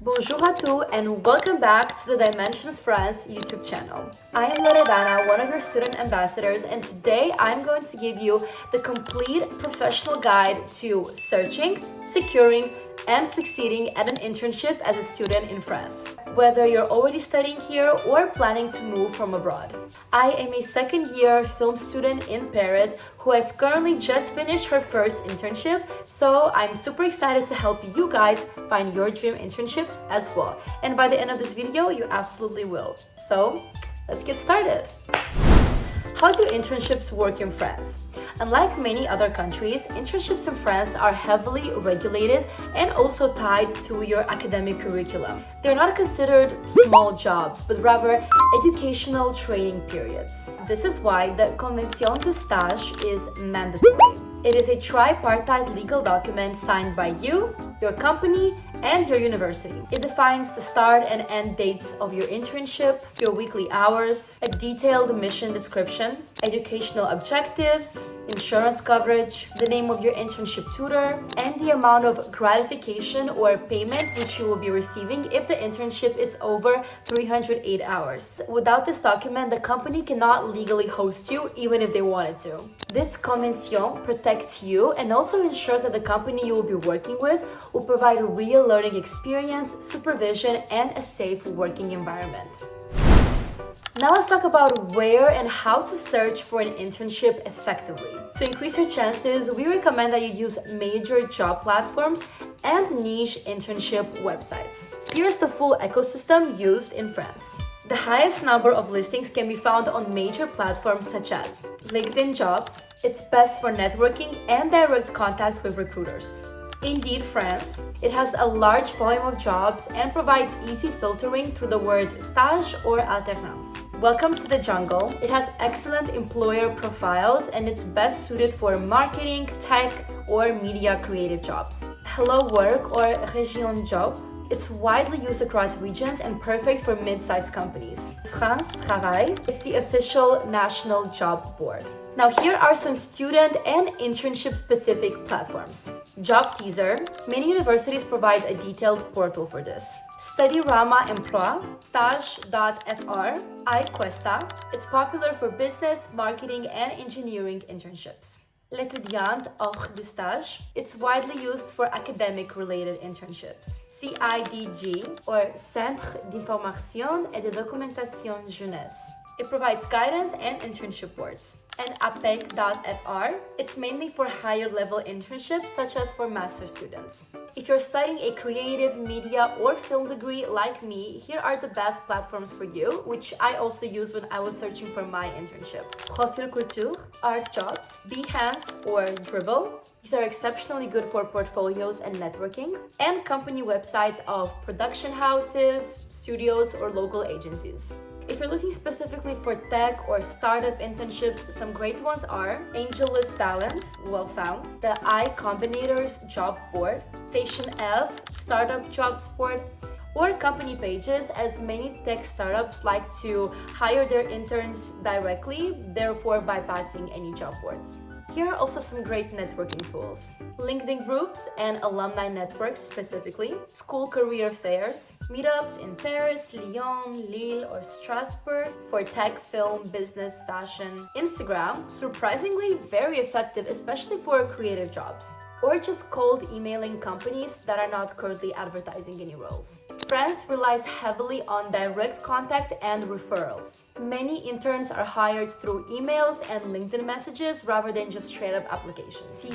Bonjour à tous and welcome back to the Dimensions France YouTube channel. I am Loredana, one of your student ambassadors, and today I'm going to give you the complete professional guide to searching, securing, and succeeding at an internship as a student in France, whether you're already studying here or planning to move from abroad. I am a second-year film student in Paris who has currently just finished her first internship, so I'm super excited to help you guys find your dream internship as well. And by the end of this video, you absolutely will. So, let's get started. How do internships work in France? Unlike many other countries, internships in France are heavily regulated and also tied to your academic curriculum. They're not considered small jobs, but rather educational training periods. This is why the Convention de Stage is mandatory. It is a tripartite legal document signed by you, your company, and your university. It defines the start and end dates of your internship, your weekly hours, a detailed mission description, educational objectives, insurance coverage, the name of your internship tutor, and the amount of gratification or payment which you will be receiving if the internship is over 308 hours. Without this document, the company cannot legally host you even if they wanted to. This convention protects you and also ensures that the company you will be working with will provide a real learning experience, supervision, and a safe working environment. Now let's talk about where and how to search for an internship effectively. To increase your chances, we recommend that you use major job platforms and niche internship websites. Here's the full ecosystem used in France. The highest number of listings can be found on major platforms such as LinkedIn Jobs. It's best for networking and direct contact with recruiters. Indeed France, it has a large volume of jobs and provides easy filtering through the words stage or alternance. Welcome to the jungle. It has excellent employer profiles and it's best suited for marketing, tech, or media creative jobs. Hello Work or Région Job. It's widely used across regions and perfect for mid-sized companies. France Travail is the official national job board. Now here are some student and internship-specific platforms. Job Teaser. Many universities provide a detailed portal for this. Studyrama Emploi, Stage.fr, iQuesta. It's popular for business, marketing, and engineering internships. L'étudiant hors du stage. It's widely used for academic-related internships. CIDG, or Centre d'Information et de Documentation Jeunesse. It provides guidance and internship boards. And APEC.fr, it's mainly for higher level internships such as for master students. If you're studying a creative media or film degree like me, here are the best platforms for you, which I also used when I was searching for my internship. Profil Culture, Art Jobs, Behance or Dribble. These are exceptionally good for portfolios and networking, and company websites of production houses, studios, or local agencies. If you're looking specifically for tech or startup internships, some great ones are AngelList Talent, well found, the I Combinator's Job Board, Station F, Startup Jobs Board, or company pages, as many tech startups like to hire their interns directly, therefore bypassing any job boards. Here are also some great networking tools. LinkedIn groups and alumni networks specifically, school career fairs, meetups in Paris, Lyon, Lille, or Strasbourg for tech, film, business, fashion. Instagram, surprisingly very effective, especially for creative jobs. Or just cold emailing companies that are not currently advertising any roles. France relies heavily on direct contact and referrals. Many interns are hired through emails and LinkedIn messages rather than just straight up applications.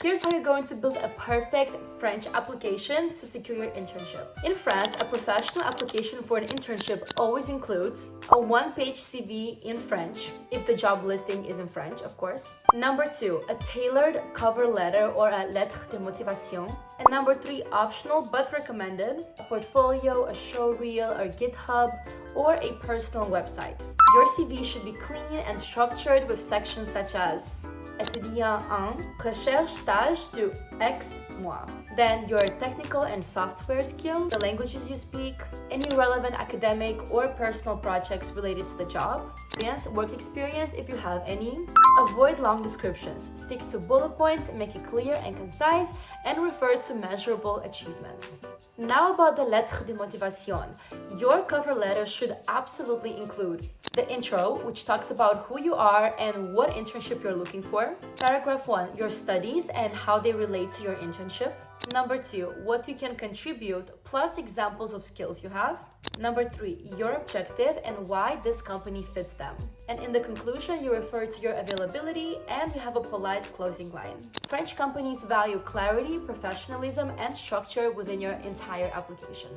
Here's how you're going to build a perfect French application to secure your internship. In France, a professional application for an internship always includes a one-page CV in French, if the job listing is in French, of course. Number 2, a tailored cover letter or a lettre de motivation. And number 3, optional but recommended, a portfolio, a showreel, or GitHub, or a personal website. Your CV should be clean and structured with sections such as étudiant 1, recherche stage de X mois. Then your technical and software skills, the languages you speak, any relevant academic or personal projects related to the job, work experience if you have any. Avoid long descriptions. Stick to bullet points, make it clear and concise, and refer to measurable achievements. Now about the lettre de motivation. Your cover letter should absolutely include the intro, which talks about who you are and what internship you're looking for. Paragraph 1, your studies and how they relate to your internship. Number 2, what you can contribute, plus examples of skills you have. Number 3, your objective and why this company fits them. And in the conclusion, you refer to your availability and you have a polite closing line. French companies value clarity, professionalism, and structure within your entire application.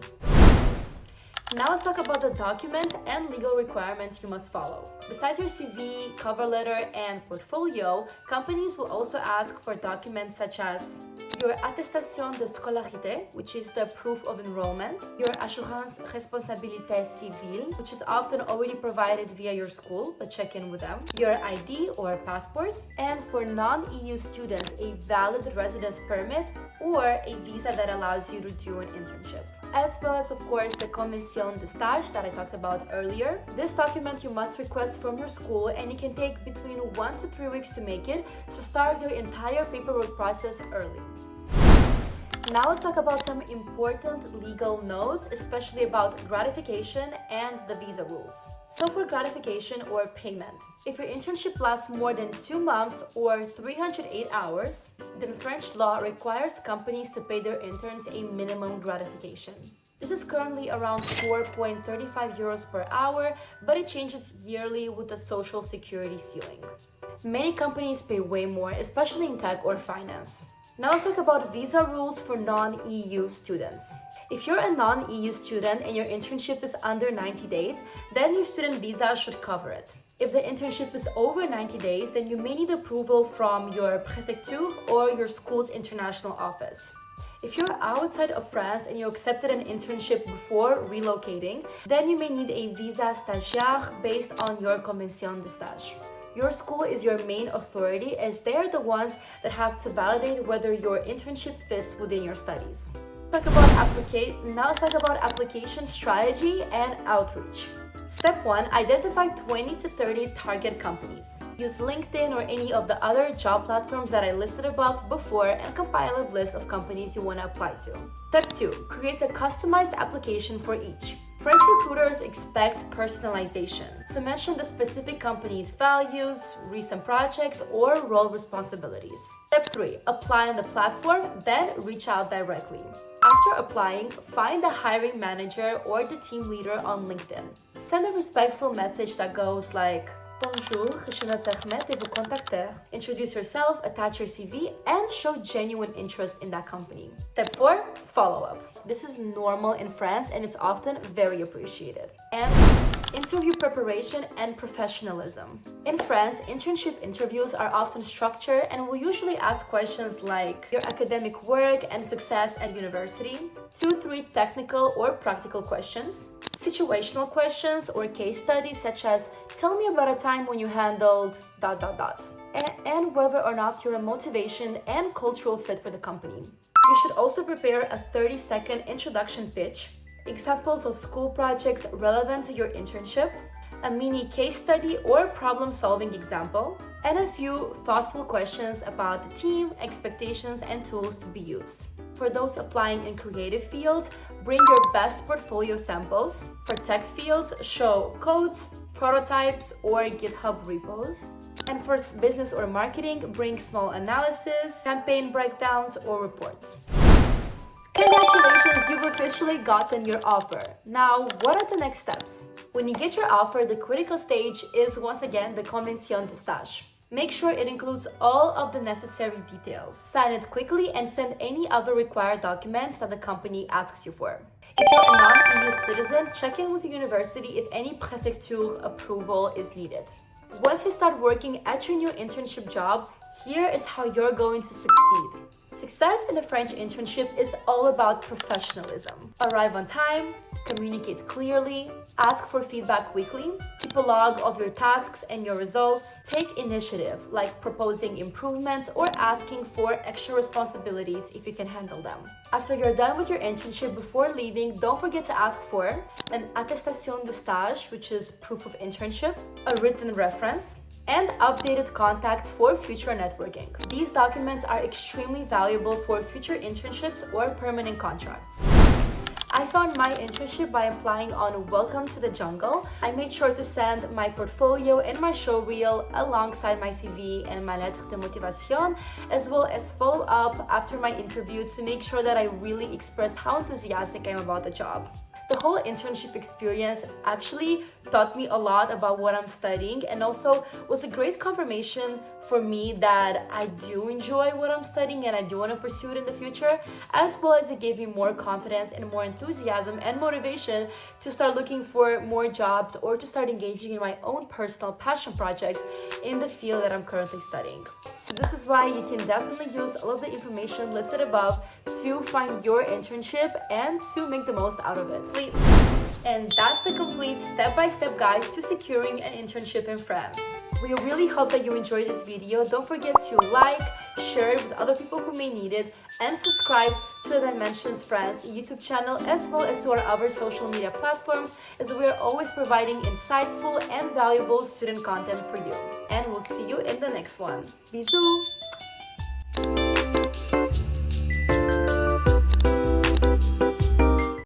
Now let's talk about the documents and legal requirements you must follow. Besides your CV, cover letter, and portfolio, companies will also ask for documents such as your attestation de scolarité, which is the proof of enrollment, your assurance responsabilité civile, which is often already provided via your school, but check in with them, your ID or passport, and for non-EU students, a valid residence permit or a visa that allows you to do an internship. As well as, of course, the commission de stage that I talked about earlier. This document you must request from your school and it can take between 1 to 3 weeks to make it, so start your entire paperwork process early. Now let's talk about some important legal notes, especially about gratification and the visa rules. So for gratification or payment, if your internship lasts more than 2 months or 308 hours, then French law requires companies to pay their interns a minimum gratification. This is currently around 4.35 euros per hour, but it changes yearly with the social security ceiling. Many companies pay way more, especially in tech or finance. Now let's talk about visa rules for non-EU students. If you're a non-EU student and your internship is under 90 days, then your student visa should cover it. If the internship is over 90 days, then you may need approval from your préfecture or your school's international office. If you're outside of France and you accepted an internship before relocating, then you may need a visa stagiaire based on your commission de stage. Your school is your main authority as they are the ones that have to validate whether your internship fits within your studies. Now let's talk about application strategy and outreach. Step 1, identify 20 to 30 target companies. Use LinkedIn or any of the other job platforms that I listed above before and compile a list of companies you want to apply to. Step 2, create a customized application for each. French recruiters expect personalization, so mention the specific company's values, recent projects, or role responsibilities. Step 3, apply on the platform, then reach out directly. After applying, find the hiring manager or the team leader on LinkedIn. Send a respectful message that goes like, Bonjour, je m'appelle Ahmed et vous contacter. Introduce yourself, attach your CV, and show genuine interest in that company. Step 4, follow up. This is normal in France and it's often very appreciated. And interview preparation and professionalism. In France, internship interviews are often structured and will usually ask questions like your academic work and success at university, 2-3 technical or practical questions, situational questions or case studies such as tell me about a time when you handled ... and whether or not you're a motivation and cultural fit for the company. You should also prepare a 30-second introduction pitch, examples of school projects relevant to your internship, a mini case study or problem-solving example, and a few thoughtful questions about the team, expectations, and tools to be used. For those applying in creative fields, bring your best portfolio samples. For tech fields, show codes, prototypes, or GitHub repos. And for business or marketing, bring small analysis, campaign breakdowns, or reports. Congratulations, you've officially gotten your offer. Now, what are the next steps? When you get your offer, the critical stage is once again the commission de stage. Make sure it includes all of the necessary details. Sign it quickly and send any other required documents that the company asks you for. If you're a non-EU citizen, check in with your university if any préfecture approval is needed. Once you start working at your new internship job, here is how you're going to succeed. Success in a French internship is all about professionalism. Arrive on time, communicate clearly, ask for feedback quickly, keep a log of your tasks and your results, take initiative like proposing improvements or asking for extra responsibilities if you can handle them. After you're done with your internship, before leaving, don't forget to ask for an attestation de stage, which is proof of internship, a written reference, and updated contacts for future networking. These documents are extremely valuable for future internships or permanent contracts. I found my internship by applying on Welcome to the Jungle. I made sure to send my portfolio and my show reel alongside my CV and my lettre de motivation, as well as follow up after my interview to make sure that I really express how enthusiastic I am about the job. The whole internship experience actually taught me a lot about what I'm studying, and also was a great confirmation for me that I do enjoy what I'm studying and I do want to pursue it in the future, as well as it gave me more confidence and more enthusiasm and motivation to start looking for more jobs or to start engaging in my own personal passion projects in the field that I'm currently studying. So this is why you can definitely use all of the information listed above to find your internship and to make the most out of it. And that's the complete step-by-step guide to securing an internship in France. We really hope that you enjoyed this video. Don't forget to like, share it with other people who may need it, and subscribe to the Dimensions France YouTube channel, as well as to our other social media platforms, as we are always providing insightful and valuable student content for you. And we'll see you in the next one. Bisous!